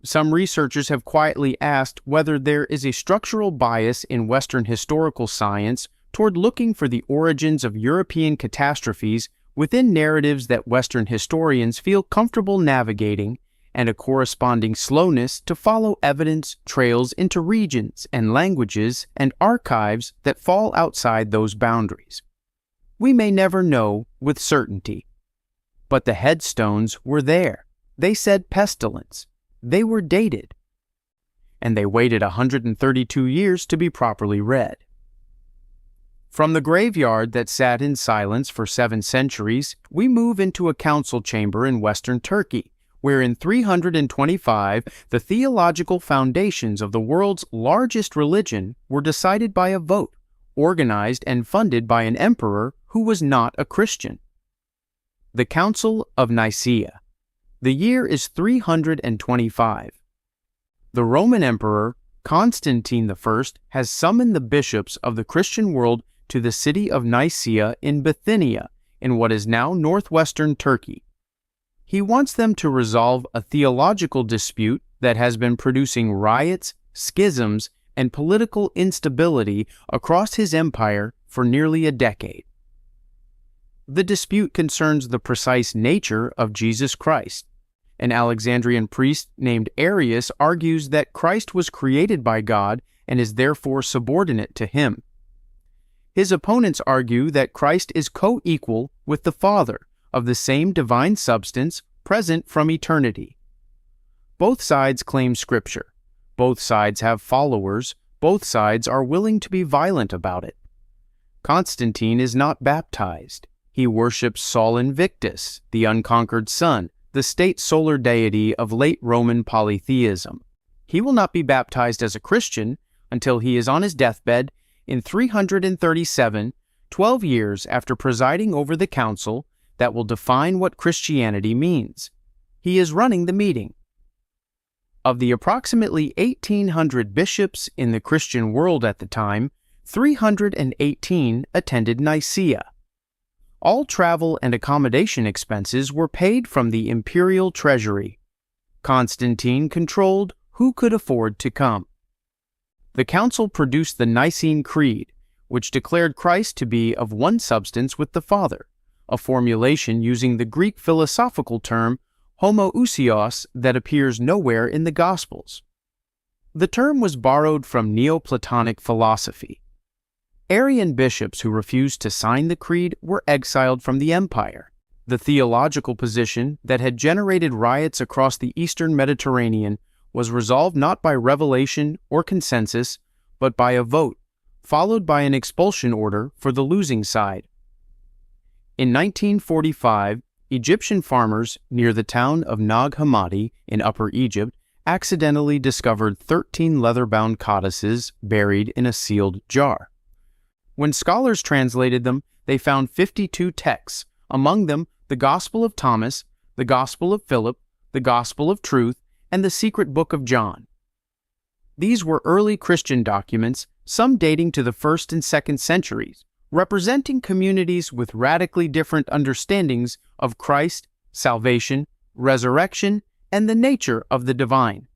Some researchers have quietly asked whether there is a structural bias in Western historical science toward looking for the origins of European catastrophes within narratives that Western historians feel comfortable navigating, and a corresponding slowness to follow evidence trails into regions and languages and archives that fall outside those boundaries. We may never know with certainty. But the headstones were there. They said pestilence. They were dated. And they waited 132 years to be properly read. From the graveyard that sat in silence for 7 centuries, we move into a council chamber in Western Turkey, where in 325 the theological foundations of the world's largest religion were decided by a vote, organized and funded by an emperor who was not a Christian. The Council of Nicaea. The year is 325. The Roman Emperor Constantine I has summoned the bishops of the Christian world to the city of Nicaea in Bithynia, in what is now northwestern Turkey. He wants them to resolve a theological dispute that has been producing riots, schisms, and political instability across his empire for nearly a decade. The dispute concerns the precise nature of Jesus Christ. An Alexandrian priest named Arius argues that Christ was created by God and is therefore subordinate to him. His opponents argue that Christ is co-equal with the Father, of the same divine substance present from eternity. Both sides claim Scripture. Both sides have followers. Both sides are willing to be violent about it. Constantine is not baptized. He worships Sol Invictus, the unconquered sun, the state solar deity of late Roman polytheism. He will not be baptized as a Christian until he is on his deathbed in 337, 12 years after presiding over the council that will define what Christianity means. He is running the meeting. Of the approximately 1,800 bishops in the Christian world at the time, 318 attended Nicaea. All travel and accommodation expenses were paid from the imperial treasury. Constantine controlled who could afford to come. The council produced the Nicene Creed, which declared Christ to be of one substance with the Father, a formulation using the Greek philosophical term homoousios that appears nowhere in the Gospels. The term was borrowed from Neoplatonic philosophy. Arian bishops who refused to sign the creed were exiled from the empire. The theological position that had generated riots across the eastern Mediterranean was resolved not by revelation or consensus, but by a vote, followed by an expulsion order for the losing side. In 1945, Egyptian farmers near the town of Nag Hammadi in Upper Egypt accidentally discovered 13 leather-bound codices buried in a sealed jar. When scholars translated them, they found 52 texts, among them the Gospel of Thomas, the Gospel of Philip, the Gospel of Truth, and the Secret Book of John. These were early Christian documents, some dating to the 1st and 2nd centuries, representing communities with radically different understandings of Christ, salvation, resurrection, and the nature of the divine.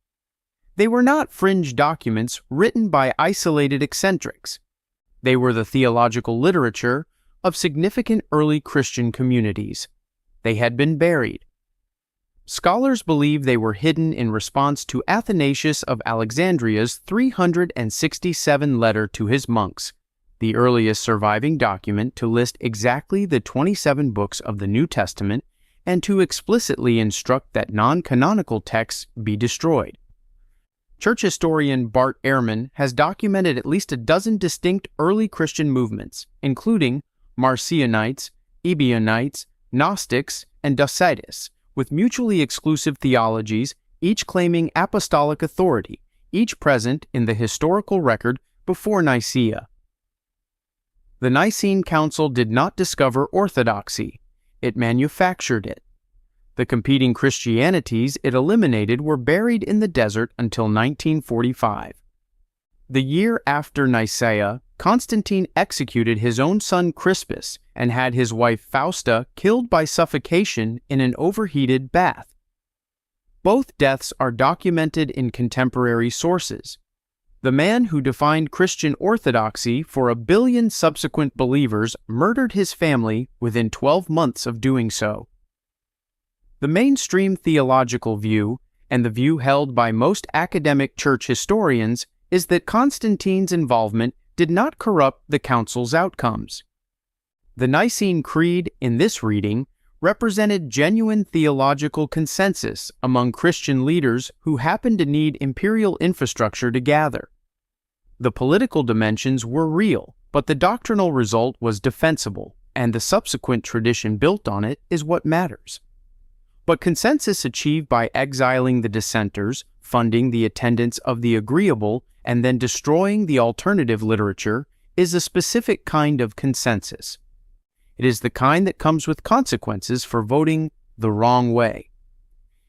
They were not fringe documents written by isolated eccentrics. They were the theological literature of significant early Christian communities. They had been buried. Scholars believe they were hidden in response to Athanasius of Alexandria's 367 letter to his monks, the earliest surviving document to list exactly the 27 books of the New Testament and to explicitly instruct that non-canonical texts be destroyed. Church historian Bart Ehrman has documented at least a dozen distinct early Christian movements, including Marcionites, Ebionites, Gnostics, and Docetus, with mutually exclusive theologies, each claiming apostolic authority, each present in the historical record before Nicaea. The Nicene Council did not discover orthodoxy. It manufactured it. The competing Christianities it eliminated were buried in the desert until 1945. The year after Nicaea, Constantine executed his own son Crispus and had his wife Fausta killed by suffocation in an overheated bath. Both deaths are documented in contemporary sources. The man who defined Christian orthodoxy for 1 billion subsequent believers murdered his family within 12 months of doing so. The mainstream theological view, and the view held by most academic church historians, is that Constantine's involvement did not corrupt the council's outcomes. The Nicene Creed, in this reading, represented genuine theological consensus among Christian leaders who happened to need imperial infrastructure to gather. The political dimensions were real, but the doctrinal result was defensible, and the subsequent tradition built on it is what matters. But consensus achieved by exiling the dissenters, funding the attendance of the agreeable, and then destroying the alternative literature is a specific kind of consensus. It is the kind that comes with consequences for voting the wrong way.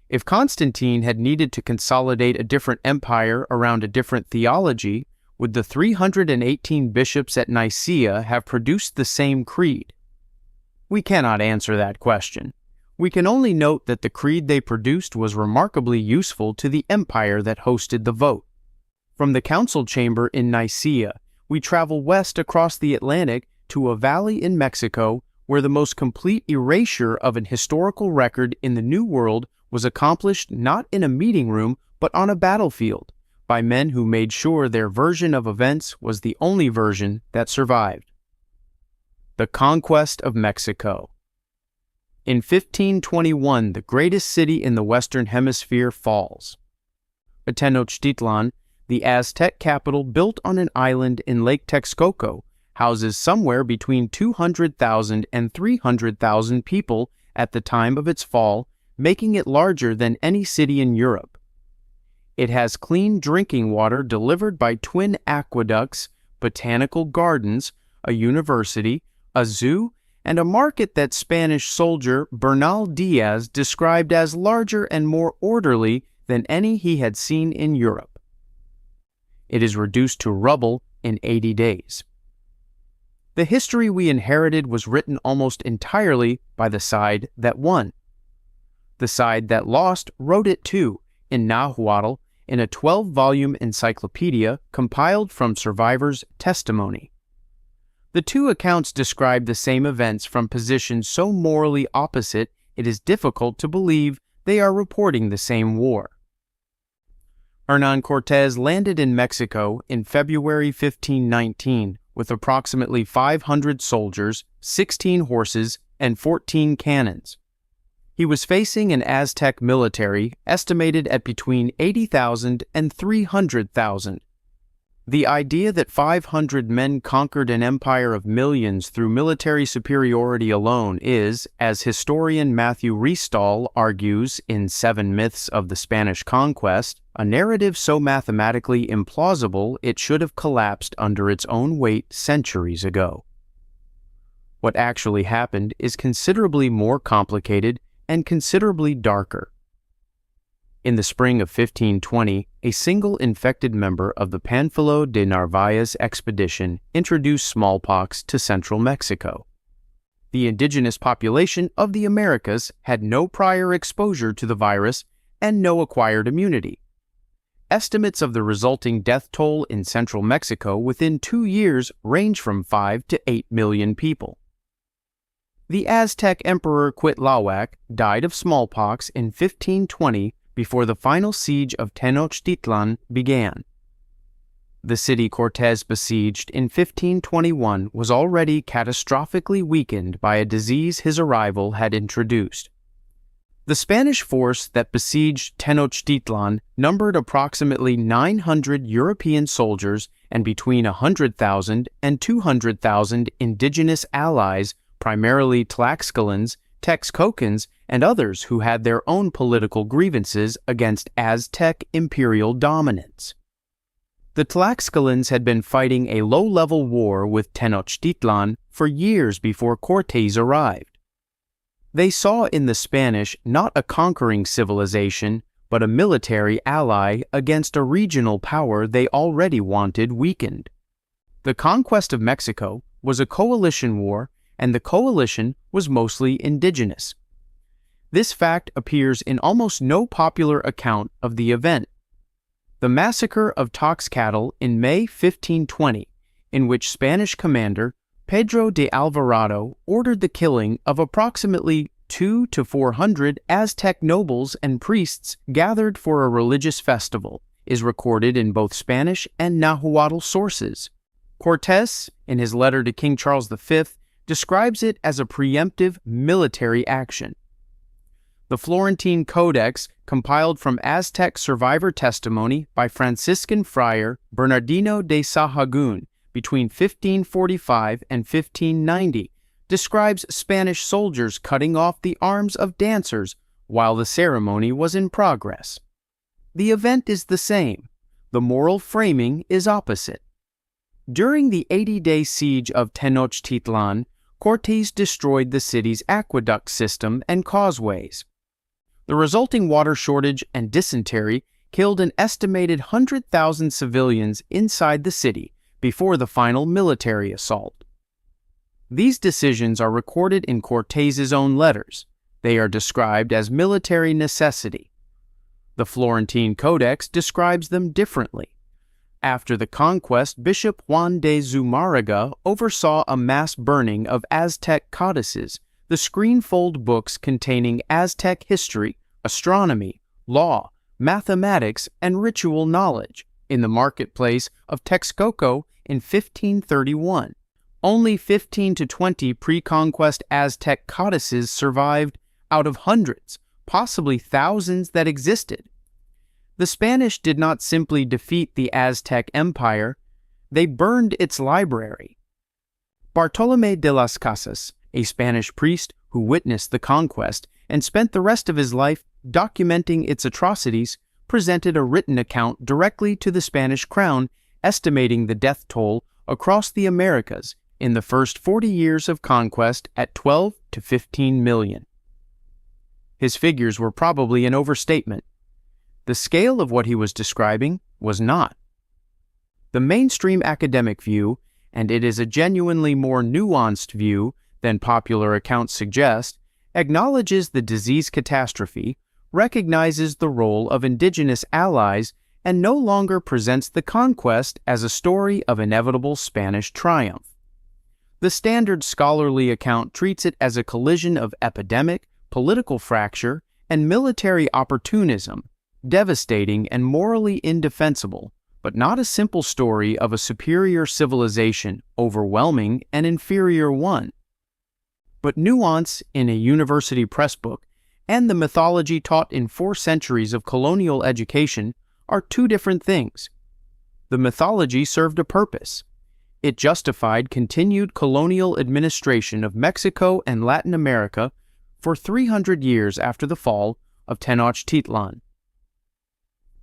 If Constantine had needed to consolidate a different empire around a different theology, would the 318 bishops at Nicaea have produced the same creed? We cannot answer that question. We can only note that the creed they produced was remarkably useful to the empire that hosted the vote. From the council chamber in Nicaea, we travel west across the Atlantic to a valley in Mexico where the most complete erasure of an historical record in the New World was accomplished not in a meeting room but on a battlefield, by men who made sure their version of events was the only version that survived. The Conquest of Mexico. In 1521, the greatest city in the Western Hemisphere falls. Tenochtitlan, the Aztec capital built on an island in Lake Texcoco, houses somewhere between 200,000 and 300,000 people at the time of its fall, making it larger than any city in Europe. It has clean drinking water delivered by twin aqueducts, botanical gardens, a university, a zoo, and a market that Spanish soldier Bernal Diaz described as larger and more orderly than any he had seen in Europe. It is reduced to rubble in 80 days. The history we inherited was written almost entirely by the side that won. The side that lost wrote it too, in Nahuatl, in a 12-volume encyclopedia compiled from survivors' testimony. The two accounts describe the same events from positions so morally opposite it is difficult to believe they are reporting the same war. Hernán Cortés landed in Mexico in February 1519 with approximately 500 soldiers, 16 horses, and 14 cannons. He was facing an Aztec military estimated at between 80,000 and 300,000. The idea that 500 men conquered an empire of millions through military superiority alone is, as historian Matthew Restall argues in 7 Myths of the Spanish Conquest, a narrative so mathematically implausible it should have collapsed under its own weight centuries ago. What actually happened is considerably more complicated and considerably darker. In the spring of 1520, a single infected member of the Pánfilo de Narvaez expedition introduced smallpox to central Mexico. The indigenous population of the Americas had no prior exposure to the virus and no acquired immunity. Estimates of the resulting death toll in central Mexico within 2 years range from 5 to 8 million people. The Aztec Emperor Cuitláhuac died of smallpox in 1520 before the final siege of Tenochtitlan began. The city Cortés besieged in 1521 was already catastrophically weakened by a disease his arrival had introduced. The Spanish force that besieged Tenochtitlan numbered approximately 900 European soldiers and between 100,000 and 200,000 indigenous allies, primarily Tlaxcalans, Texcocans, and others who had their own political grievances against Aztec imperial dominance. The Tlaxcalans had been fighting a low-level war with Tenochtitlan for years before Cortés arrived. They saw in the Spanish not a conquering civilization, but a military ally against a regional power they already wanted weakened. The conquest of Mexico was a coalition war, and the coalition was mostly indigenous. This fact appears in almost no popular account of the event. The massacre of Toxcatl in May 1520, in which Spanish commander Pedro de Alvarado ordered the killing of approximately 200 to 400 Aztec nobles and priests gathered for a religious festival, is recorded in both Spanish and Nahuatl sources. Cortés, in his letter to King Charles V, describes it as a preemptive military action. The Florentine Codex, compiled from Aztec survivor testimony by Franciscan friar Bernardino de Sahagún between 1545 and 1590, describes Spanish soldiers cutting off the arms of dancers while the ceremony was in progress. The event is the same. The moral framing is opposite. During the 80-day siege of Tenochtitlan, Cortés destroyed the city's aqueduct system and causeways. The resulting water shortage and dysentery killed an estimated 100,000 civilians inside the city before the final military assault. These decisions are recorded in Cortés's own letters. They are described as military necessity. The Florentine Codex describes them differently. After the conquest, Bishop Juan de Zumárraga oversaw a mass burning of Aztec codices, the screenfold books containing Aztec history, astronomy, law, mathematics, and ritual knowledge, in the marketplace of Texcoco in 1531. Only 15 to 20 pre-conquest Aztec codices survived out of hundreds, possibly thousands that existed. The Spanish did not simply defeat the Aztec Empire, they burned its library. Bartolomé de las Casas, a Spanish priest who witnessed the conquest and spent the rest of his life documenting its atrocities, presented a written account directly to the Spanish crown, estimating the death toll across the Americas in the first 40 years of conquest at 12 to 15 million. His figures were probably an overstatement. The scale of what he was describing was not. The mainstream academic view, and it is a genuinely more nuanced view than popular accounts suggest, acknowledges the disease catastrophe, recognizes the role of indigenous allies, and no longer presents the conquest as a story of inevitable Spanish triumph. The standard scholarly account treats it as a collision of epidemic, political fracture, and military opportunism, devastating and morally indefensible, but not a simple story of a superior civilization overwhelming an inferior one. But nuance in a university press book and the mythology taught in 4 centuries of colonial education are two different things. The mythology served a purpose. It justified continued colonial administration of Mexico and Latin America for 300 years after the fall of Tenochtitlan.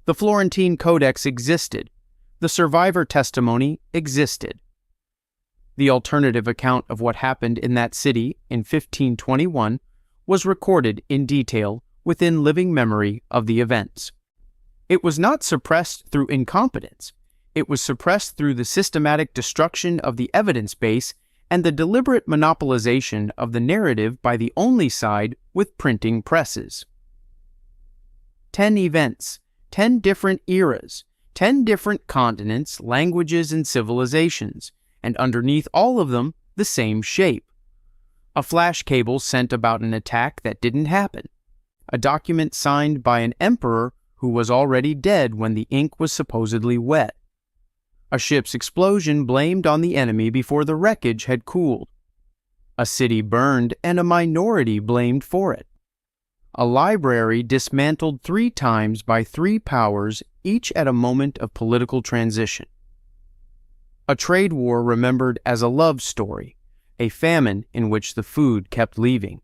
The Florentine Codex existed. The survivor testimony existed. The alternative account of what happened in that city in 1521 was recorded in detail within living memory of the events. It was not suppressed through incompetence. It was suppressed through the systematic destruction of the evidence base and the deliberate monopolization of the narrative by the only side with printing presses. 10 events, 10 different eras, 10 different continents, languages, and civilizations, and underneath all of them, the same shape. A flash cable sent about an attack that didn't happen. A document signed by an emperor who was already dead when the ink was supposedly wet. A ship's explosion blamed on the enemy before the wreckage had cooled. A city burned and a minority blamed for it. A library dismantled 3 times by 3 powers, each at a moment of political transition. A trade war remembered as a love story, a famine in which the food kept leaving,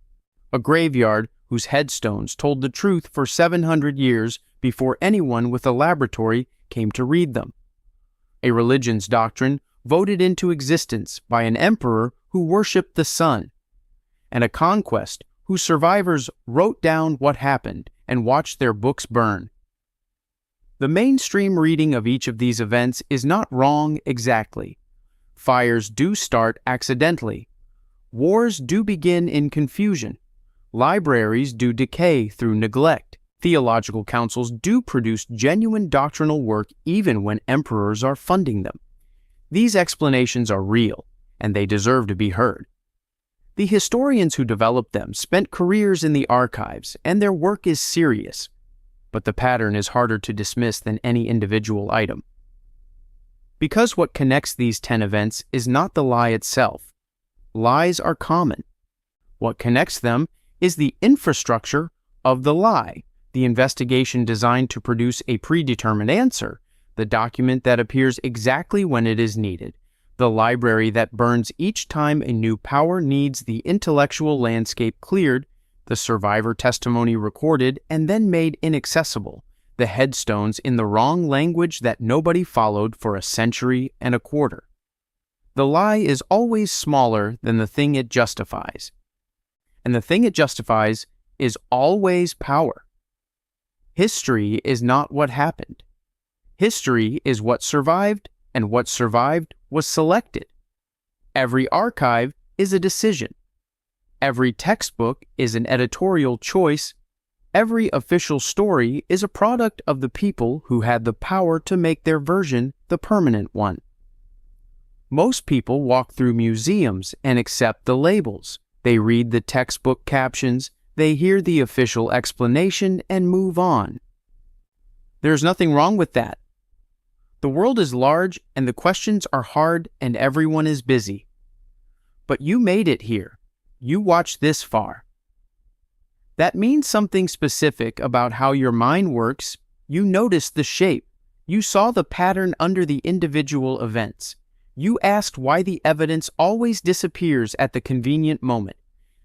a graveyard whose headstones told the truth for 700 years before anyone with a laboratory came to read them, a religion's doctrine voted into existence by an emperor who worshipped the sun, and a conquest whose survivors wrote down what happened and watched their books burn. The mainstream reading of each of these events is not wrong exactly. Fires do start accidentally. Wars do begin in confusion. Libraries do decay through neglect. Theological councils do produce genuine doctrinal work even when emperors are funding them. These explanations are real, and they deserve to be heard. The historians who developed them spent careers in the archives, and their work is serious. But the pattern is harder to dismiss than any individual item. Because what connects these 10 events is not the lie itself. Lies are common. What connects them is the infrastructure of the lie, the investigation designed to produce a predetermined answer, the document that appears exactly when it is needed, the library that burns each time a new power needs the intellectual landscape cleared, the survivor testimony recorded and then made inaccessible, the headstones in the wrong language that nobody followed for a century and a quarter. The lie is always smaller than the thing it justifies. And the thing it justifies is always power. History is not what happened. History is what survived, and what survived was selected. Every archive is a decision. Every textbook is an editorial choice. Every official story is a product of the people who had the power to make their version the permanent one. Most people walk through museums and accept the labels. They read the textbook captions, they hear the official explanation, and move on. There's nothing wrong with that. The world is large, and the questions are hard, and everyone is busy. But you made it here. You watched this far. That means something specific about how your mind works. You noticed the shape. You saw the pattern under the individual events. You asked why the evidence always disappears at the convenient moment.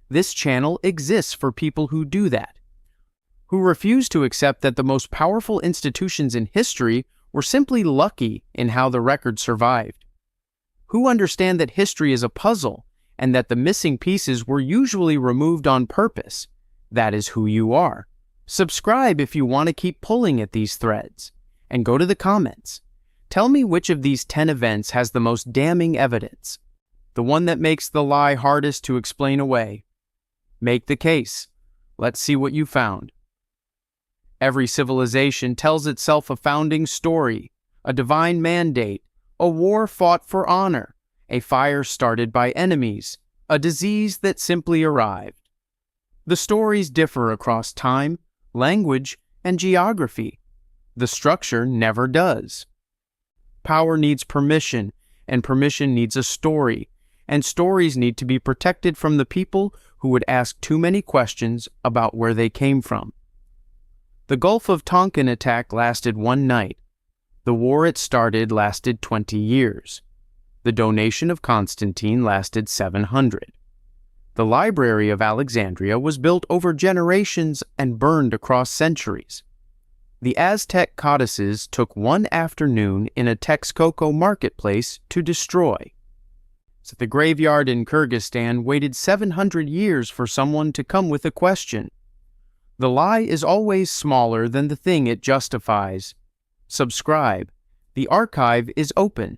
This channel exists for people who do that, who refuse to accept that the most powerful institutions in history were simply lucky in how the record survived, who understand that history is a puzzle and that the missing pieces were usually removed on purpose. That is who you are. Subscribe if you want to keep pulling at these threads, and go to the comments. Tell me which of these 10 events has the most damning evidence, the one that makes the lie hardest to explain away. Make the case. Let's see what you found. Every civilization tells itself a founding story, a divine mandate, a war fought for honor, a fire started by enemies, a disease that simply arrived. The stories differ across time, language, and geography. The structure never does. Power needs permission, and permission needs a story, and stories need to be protected from the people who would ask too many questions about where they came from. The Gulf of Tonkin attack lasted one night. The war it started lasted 20 years. The donation of Constantine lasted 700. The Library of Alexandria was built over generations and burned across centuries. The Aztec codices took one afternoon in a Texcoco marketplace to destroy. So the graveyard in Kyrgyzstan waited 700 years for someone to come with a question. The lie is always smaller than the thing it justifies. Subscribe. The archive is open.